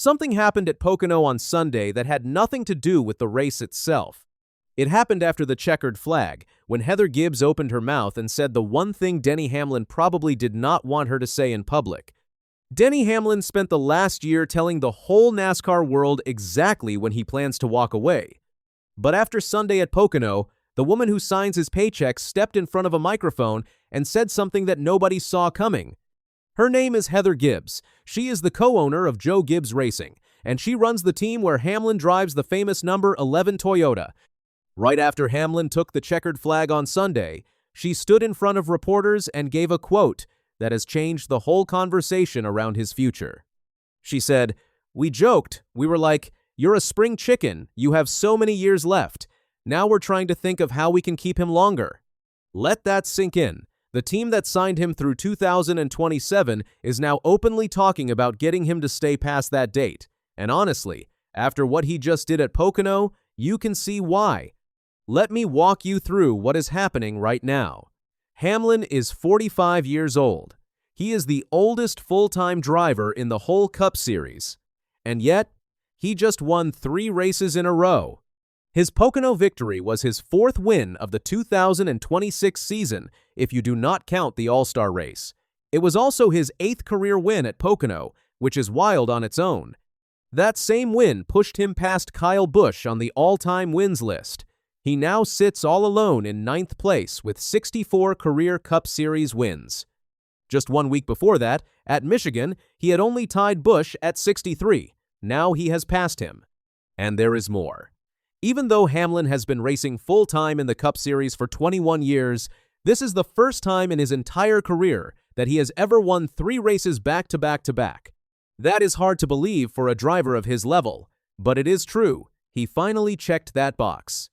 Something happened at Pocono on Sunday that had nothing to do with the race itself. It happened after the checkered flag, when Heather Gibbs opened her mouth and said the one thing Denny Hamlin probably did not want her to say in public. Denny Hamlin spent the last year telling the whole NASCAR world exactly when he plans to walk away. But after Sunday at Pocono, the woman who signs his paychecks stepped in front of a microphone and said something that nobody saw coming. Her name is Heather Gibbs. She is the co-owner of Gibbs Racing, and she runs the team where Hamlin drives the famous number 11 Toyota. Right after Hamlin took the checkered flag on Sunday, she stood in front of reporters and gave a quote that has changed the whole conversation around his future. She said, "We joked, we were like, you're a spring chicken, you have so many years left. Now we're trying to think of how we can keep him longer." Let that sink in. The team that signed him through 2027 is now openly talking about getting him to stay past that date. And honestly, after what he just did at Pocono, you can see why. Let me walk you through what is happening right now. Hamlin is 45 years old. He is the oldest full-time driver in the whole Cup Series. And yet, he just won 3 races in a row. His Pocono victory was his 4th win of the 2026 season, if you do not count the All-Star race. It was also his 8th career win at Pocono, which is wild on its own. That same win pushed him past Kyle Busch on the all-time wins list. He now sits all alone in 9th place with 64 career Cup Series wins. Just 1 week before that, at Michigan, he had only tied Busch at 63. Now he has passed him. And there is more. Even though Hamlin has been racing full-time in the Cup Series for 21 years, this is the first time in his entire career that he has ever won 3 races back-to-back-to-back. That is hard to believe for a driver of his level, but it is true. He finally checked that box.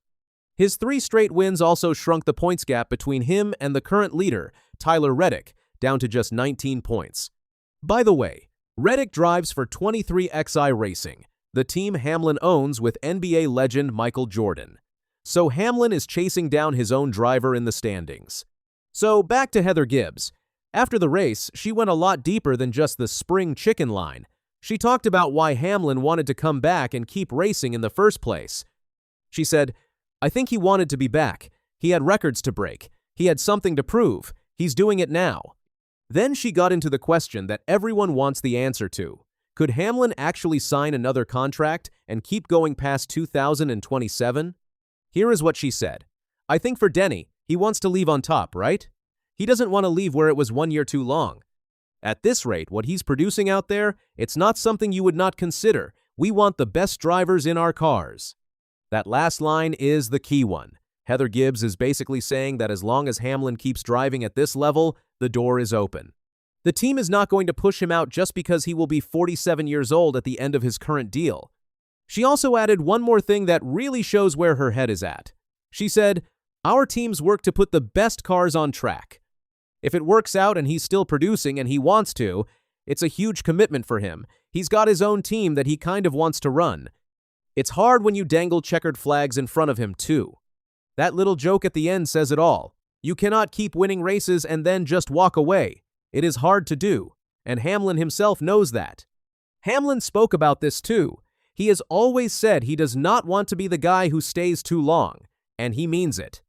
His 3 straight wins also shrunk the points gap between him and the current leader, Tyler Reddick, down to just 19 points. By the way, Reddick drives for 23XI Racing, the team Hamlin owns with NBA legend Michael Jordan. So Hamlin is chasing down his own driver in the standings. So back to Heather Gibbs. After the race, she went a lot deeper than just the spring chicken line. She talked about why Hamlin wanted to come back and keep racing in the first place. She said, "I think he wanted to be back. He had records to break. He had something to prove. He's doing it now." Then she got into the question that everyone wants the answer to. Could Hamlin actually sign another contract and keep going past 2027? Here is what she said. "I think for Denny, he wants to leave on top, right? He doesn't want to leave where it was 1 year too long. At this rate, what he's producing out there, it's not something you would not consider. We want the best drivers in our cars." That last line is the key one. Heather Gibbs is basically saying that as long as Hamlin keeps driving at this level, the door is open. The team is not going to push him out just because he will be 47 years old at the end of his current deal. She also added one more thing that really shows where her head is at. She said, "Our teams work to put the best cars on track. If it works out and he's still producing and he wants to, it's a huge commitment for him. He's got his own team that he kind of wants to run. It's hard when you dangle checkered flags in front of him, too." That little joke at the end says it all. You cannot keep winning races and then just walk away. It is hard to do, and Hamlin himself knows that. Hamlin spoke about this too. He has always said he does not want to be the guy who stays too long, and he means it.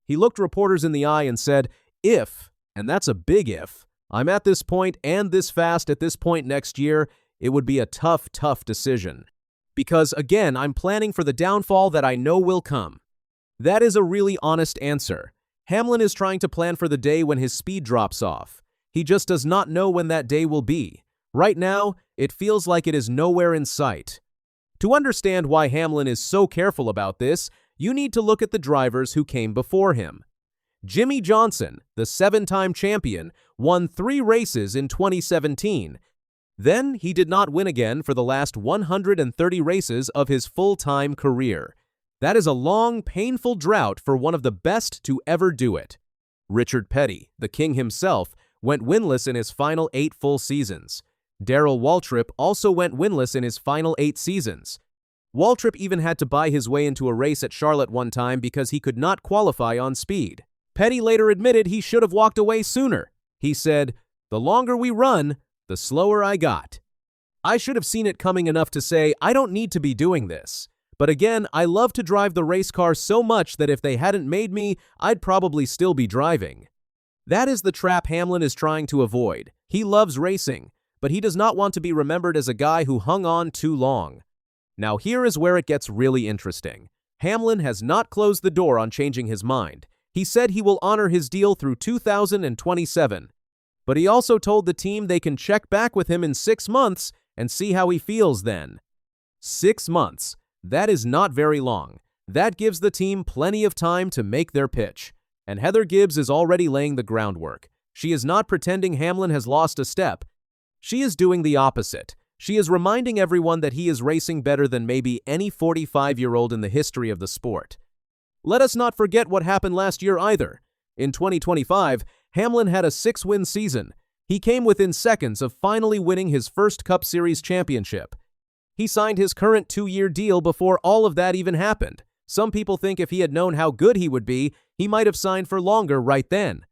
He looked reporters in the eye and said, "If, and that's a big if, I'm at this point and this fast at this point next year, it would be a tough decision. Because again, I'm planning for the downfall that I know will come." That is a really honest answer. Hamlin is trying to plan for the day when his speed drops off. He just does not know when that day will be. Right now, it feels like it is nowhere in sight. To understand why Hamlin is so careful about this, you need to look at the drivers who came before him. Jimmie Johnson, the 7-time champion, won 3 races in 2017. Then he did not win again for the last 130 races of his full-time career. That is a long, painful drought for one of the best to ever do it. Richard Petty, the king himself, went winless in his final 8 full seasons. Darrell Waltrip also went winless in his final 8 seasons. Waltrip even had to buy his way into a race at Charlotte one time because he could not qualify on speed. Petty later admitted he should have walked away sooner. He said, "The longer we run, the slower I got." I should have seen it coming enough to say, I don't need to be doing this. But again, I love to drive the race car so much that if they hadn't made me, I'd probably still be driving. That is the trap Hamlin is trying to avoid. He loves racing, but he does not want to be remembered as a guy who hung on too long. Now here is where it gets really interesting. Hamlin has not closed the door on changing his mind. He said he will honor his deal through 2027. But he also told the team they can check back with him in 6 months and see how he feels then. 6 months. That is not very long. That gives the team plenty of time to make their pitch. And Heather Gibbs is already laying the groundwork. She is not pretending Hamlin has lost a step. She is doing the opposite. She is reminding everyone that he is racing better than maybe any 45-year-old in the history of the sport. Let us not forget what happened last year either. In 2025, Hamlin had a 6-win season. He came within seconds of finally winning his first Cup Series championship. He signed his current 2-year deal before all of that even happened. Some people think if he had known how good he would be, he might have signed for longer right then.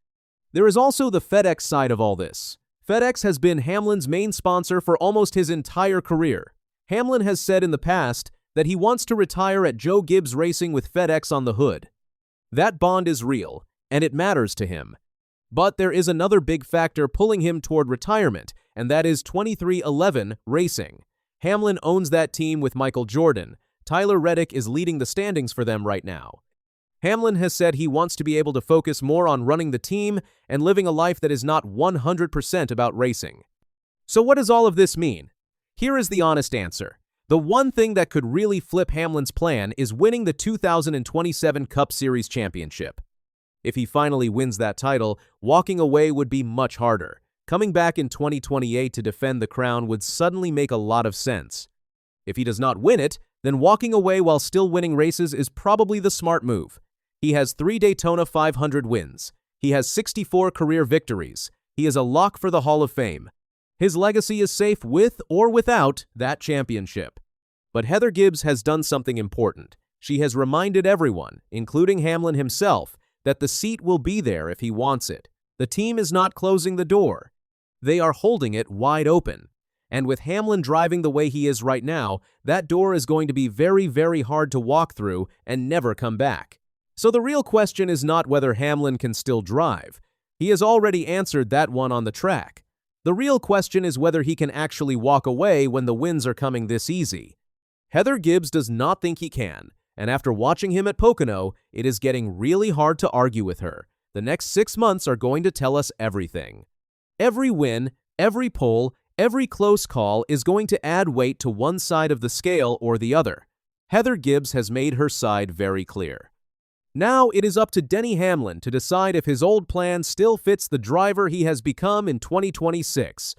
There is also the FedEx side of all this. FedEx has been Hamlin's main sponsor for almost his entire career. Hamlin has said in the past that he wants to retire at Gibbs Racing with FedEx on the hood. That bond is real, and it matters to him. But there is another big factor pulling him toward retirement, and that is 23XI Racing. Hamlin owns that team with Michael Jordan. Tyler Reddick is leading the standings for them right now. Hamlin has said he wants to be able to focus more on running the team and living a life that is not 100% about racing. So what does all of this mean? Here is the honest answer. The one thing that could really flip Hamlin's plan is winning the 2027 Cup Series championship. If he finally wins that title, walking away would be much harder. Coming back in 2028 to defend the crown would suddenly make a lot of sense. If he does not win it, then walking away while still winning races is probably the smart move. He has 3 Daytona 500 wins. He has 64 career victories. He is a lock for the Hall of Fame. His legacy is safe with or without that championship. But Heather Gibbs has done something important. She has reminded everyone, including Hamlin himself, that the seat will be there if he wants it. The team is not closing the door. They are holding it wide open. And with Hamlin driving the way he is right now, that door is going to be very, very hard to walk through and never come back. So the real question is not whether Hamlin can still drive. He has already answered that one on the track. The real question is whether he can actually walk away when the wins are coming this easy. Heather Gibbs does not think he can, and after watching him at Pocono, it is getting really hard to argue with her. The next 6 months are going to tell us everything. Every win, every pole, every close call is going to add weight to one side of the scale or the other. Heather Gibbs has made her side very clear. Now it is up to Denny Hamlin to decide if his old plan still fits the driver he has become in 2026.